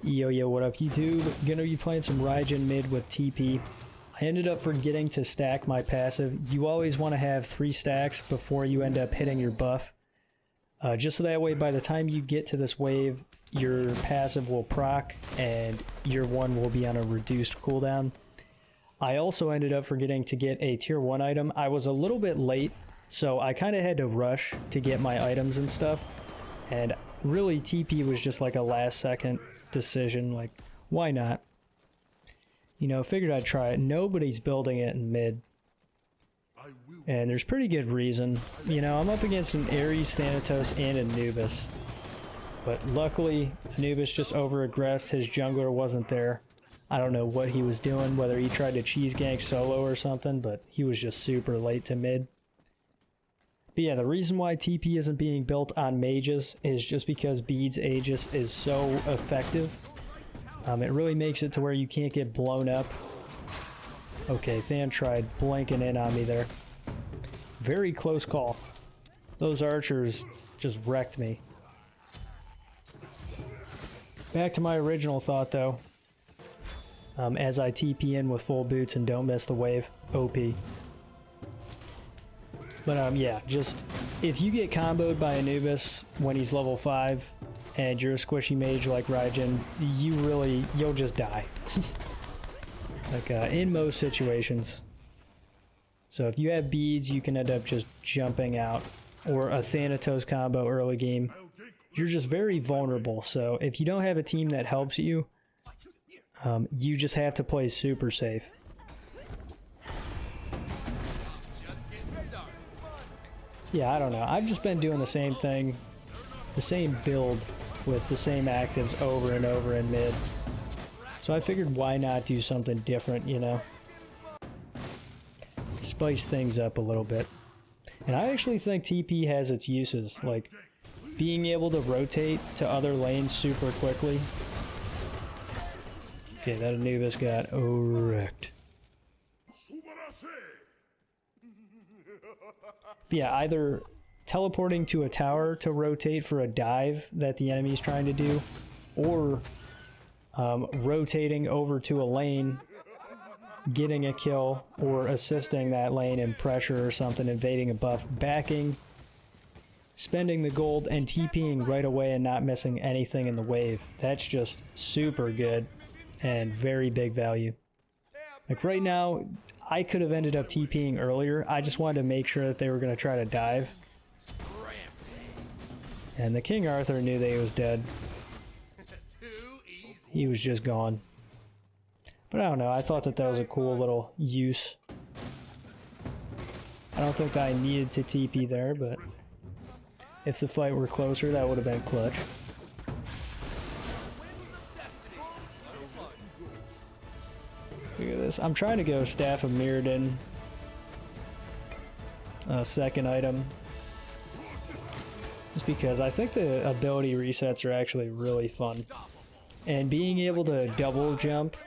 Yo, what up YouTube? Gonna be playing some Raijin Mid with TP. I ended up forgetting to stack my passive. You always want to have 3 stacks before you end up hitting your buff. Just so that way by the time you get to this wave, your passive will proc and your 1 will be on a reduced cooldown. I also ended up forgetting to get a tier 1 item. I was a little bit late, so I kind of had to rush to get my items and stuff. And really TP was just like a last second decision, like why not? You know, figured I'd try it. Nobody's building it in mid. And there's pretty good reason. You know, I'm up against an Ares, Thanatos, and Anubis. But luckily, Anubis just over-aggressed. His jungler wasn't there. I don't know what he was doing, whether he tried to cheese gank solo or something, but he was just super late to mid. But yeah, the reason why TP isn't being built on mages is just because Bede's Aegis is so effective. It really makes it to where you can't get blown up. Okay, Than tried blanking in on me there. Very close call. Those archers just wrecked me. Back to my original thought though. As I TP in with full boots and don't miss the wave. OP. But yeah, just if you get comboed by Anubis when he's level 5 and you're a squishy mage like Raijin, you'll just die. Like in most situations. So if you have beads, you can end up just jumping out. Or a Thanatos combo early game. You're just very vulnerable. So if you don't have a team that helps you, you just have to play super safe. Yeah, I don't know. I've just been doing the same thing, the same build with the same actives over and over in mid. So I figured why not do something different, you know? Spice things up a little bit. And I actually think TP has its uses, like being able to rotate to other lanes super quickly. Okay, that Anubis got wrecked. Yeah, either teleporting to a tower to rotate for a dive that the enemy's trying to do, or rotating over to a lane, getting a kill, or assisting that lane in pressure or something, invading a buff, backing, spending the gold, and TPing right away and not missing anything in the wave. That's just super good and very big value. Like right now, I could have ended up TPing earlier. I just wanted to make sure that they were going to try to dive. And the King Arthur knew that he was dead. He was just gone. But I don't know, I thought that that was a cool little use. I don't think that I needed to TP there, but if the fight were closer, that would have been clutch. Look at this. I'm trying to go Staff of Mirrodin. Second item. Just because I think the ability resets are actually really fun. And being able to double jump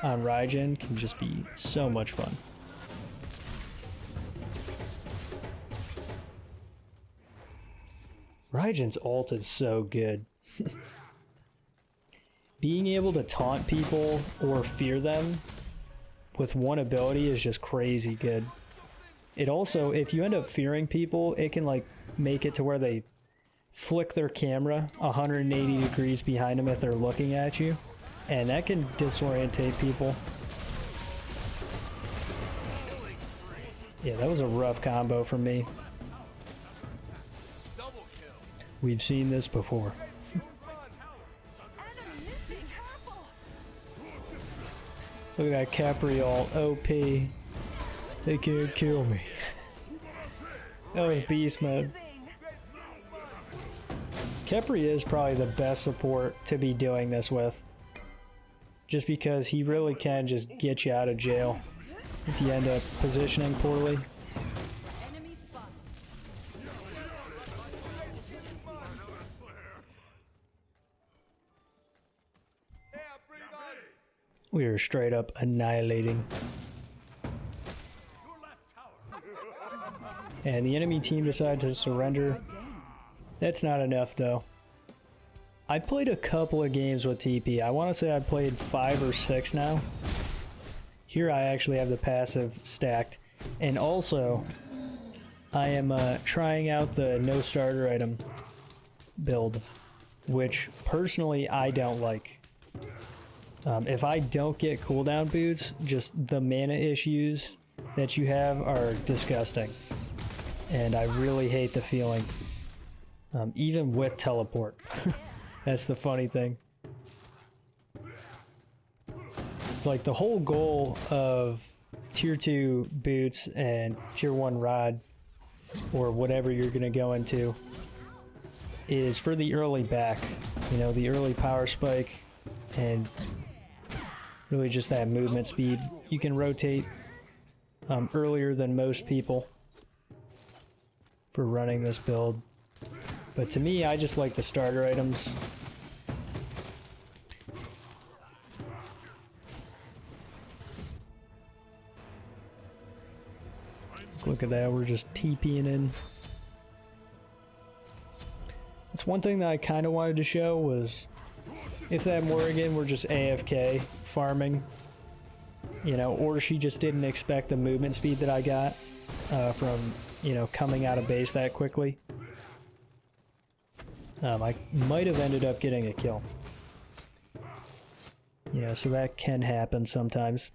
on Raijin can just be so much fun. Raijin's ult is so good. Being able to taunt people or fear them with one ability is just crazy good. It also, if you end up fearing people, it can like make it to where they flick their camera 180 degrees behind them if they're looking at you, and that can disorientate people. Yeah, that was a rough combo for me. We've seen this before. Look at that Capri ult, OP. They can't kill me. That was beast mode. Capri is probably the best support to be doing this with. Just because he really can just get you out of jail if you end up positioning poorly. We are straight up annihilating. And the enemy team decided to surrender. That's not enough though. I played a couple of games with TP. I want to say I played 5 or 6 now. Here I actually have the passive stacked. And also, I am trying out the no starter item build, which personally I don't like. If I don't get cooldown boots, just the mana issues that you have are disgusting. And I really hate the feeling. Even with teleport. That's the funny thing. It's like the whole goal of tier 2 boots and tier 1 rod, or whatever you're going to go into, is for the early back. You know, the early power spike and really just that movement speed. You can rotate earlier than most people for running this build. But to me, I just like the starter items. Look at that, we're just TPing in. That's one thing that I kind of wanted to show, was if that Morrigan were just AFK farming, you know, or she just didn't expect the movement speed that I got from, you know, coming out of base that quickly. I might have ended up getting a kill. Yeah, so that can happen sometimes.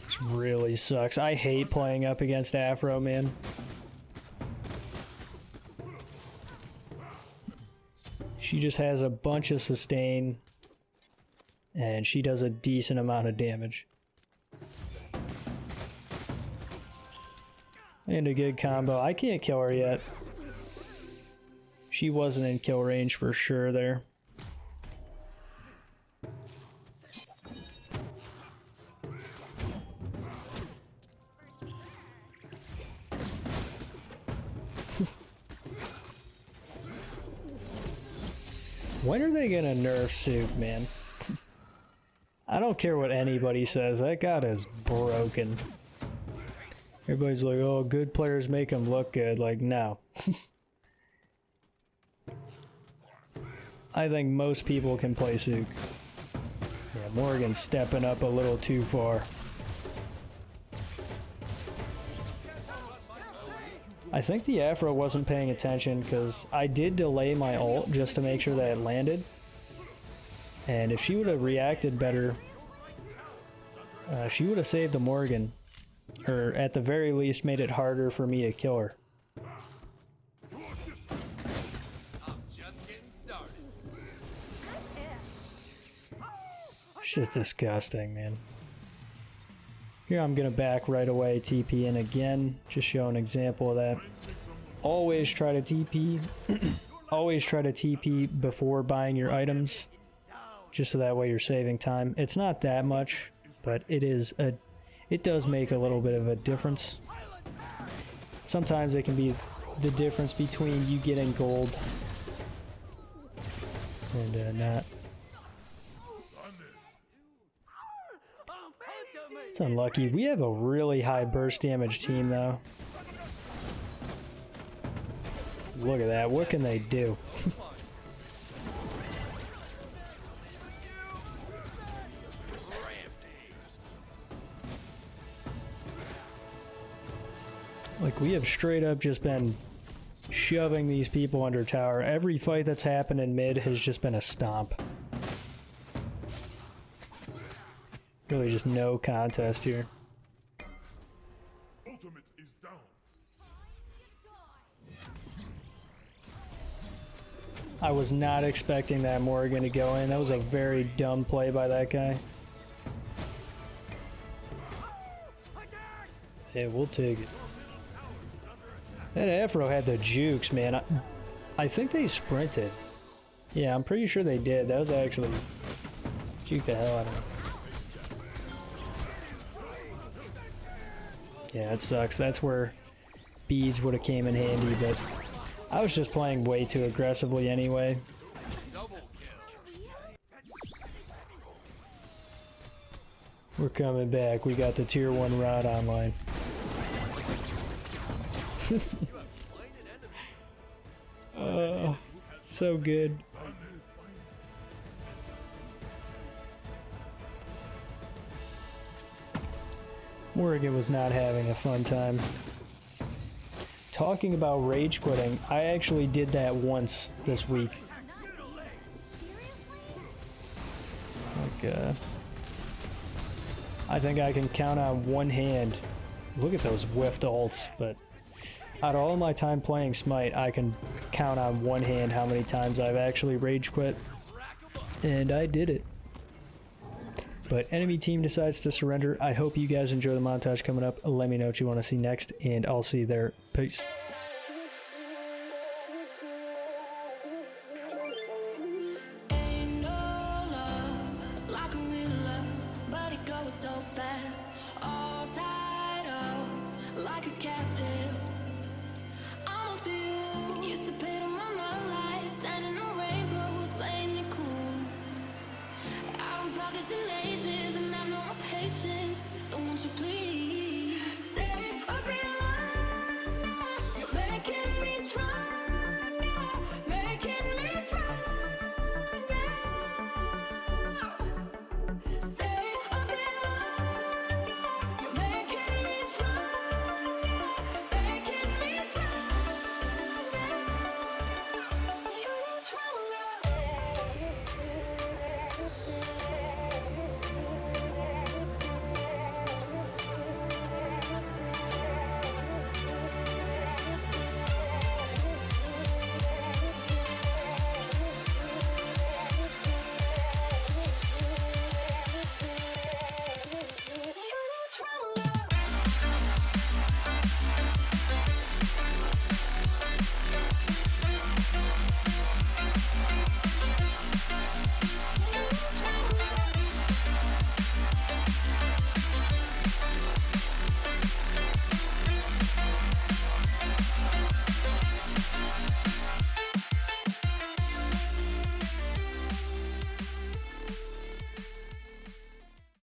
This really sucks. I hate playing up against Afro, man. She just has a bunch of sustain, and she does a decent amount of damage. And a good combo. I can't kill her yet. She wasn't in kill range for sure there. When are they gonna nerf Sook, man? I don't care what anybody says, that god is broken. Everybody's like, oh, good players make him look good. Like, no. I think most people can play Sook. Yeah, Morgan's stepping up a little too far. I think the Afro wasn't paying attention because I did delay my ult just to make sure that it landed. And if she would have reacted better, she would have saved the Morgan. Or at the very least made it harder for me to kill her. It's just disgusting, man. Here I'm gonna back right away, TP in again, just show an example of that. Always try to TP. Always try to TP before buying your items, just so that way you're saving time. It's not that much, but it does make a little bit of a difference. Sometimes it can be the difference between you getting gold and not. It's unlucky. We have a really high burst damage team, though. Look at that. What can they do? Like, we have straight up just been shoving these people under tower. Every fight that's happened in mid has just been a stomp. Really just no contest here. Ultimate is down. I was not expecting that Morrigan to go in. That was a very dumb play by that guy. Yeah, we'll take it. That Afro had the jukes, man. I think they sprinted. Yeah, I'm pretty sure they did. That was actually juke the hell out of him. Yeah, it sucks. That's where bees would have came in handy, but I was just playing way too aggressively anyway. We're coming back. We got the tier 1 rod online. so good. Oregon was not having a fun time. Talking about rage quitting, I actually did that once this week. Like, I think I can count on one hand. Look at those whiffed ults, but out of all my time playing Smite, I can count on one hand how many times I've actually rage quit. And I did it. But enemy team decides to surrender. I hope you guys enjoy the montage coming up. Let me know what you want to see next, and I'll see you there. Peace. Ain't no love like a real love, but it goes so fast. All tied up like a captive. I'm on to you. Used to pay